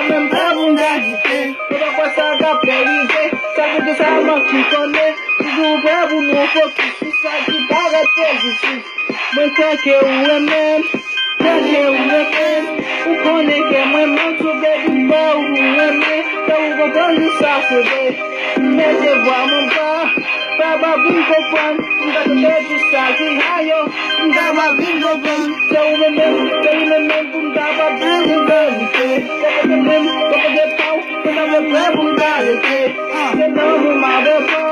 même pas mon galité. C'est pas quoi ça qu'a périsé. Ça veut dire ça m'a qui connaît. Toujours prêt pour nous focus. Tout ça qui paraît positif. Moi, c'est que où est même. C'est que où est même. Ou connaît que moi, m'en sauvé du bas où est même. Ça vous comprendre ça, c'est mais je vois mon pas. Baba bingo pan, nga tetu saki hayo, nga bingo pan. So me bunga ba bingo galite. Koko de pau, kona me bunga galite. Se no mo mabe po,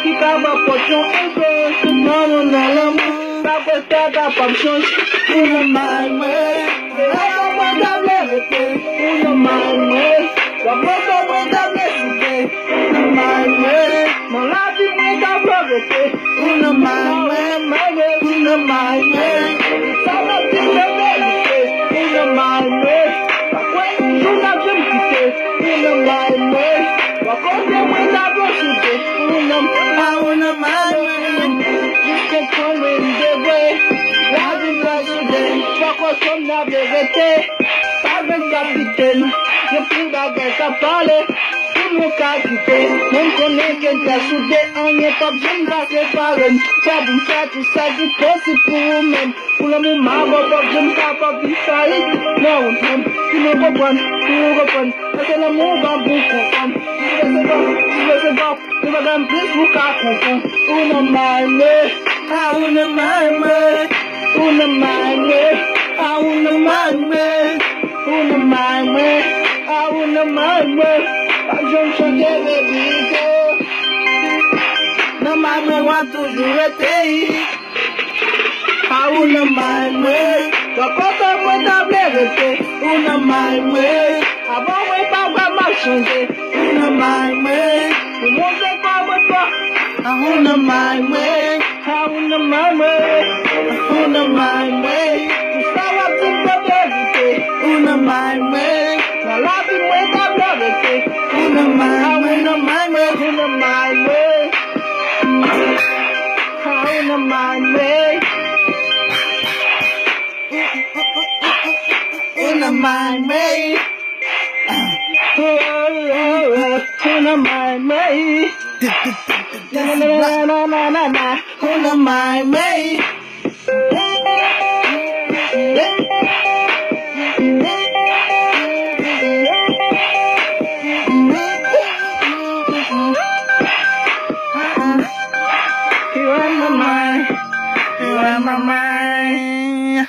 kikaba pocho ego, se no mo nalamu. Baba está paixão, uma mãe, ela manda leve, uma mãe, baba manda leve, uma mãe, malabi manda leve, uma mãe, sama tinha leve, uma mãe, quando juna vimte, uma mãe, quando manda leve, uma mãe. Comme la vérité, pas de capitaine, je plus d'avoir qu'à parler, tout le cas quitté, même qu'on est quelqu'un soudé, on n'est pas besoin de la séparer, pas bon faire tout ça, c'est possible pour vous-même, pour le moment, pas besoin de pas vivre faillite, non, tu me comprends, parce que l'amour va vous comprendre, tu vas même plus vous qu'à comprendre, une main, I wanna mind me, I don't forget baby girl. No mind want to do it. I wanna mind me, the papa with the blessing. Wanna mind me, I've always found my Sunday. Wanna mind me, the one that I wanna mind me, I wanna mind me, I wanna mind me. Una mind me, la love you with that love una mind me, una mind me, una mind me, una mind me, una mind me, una mind me, na na na na na na, una mind me.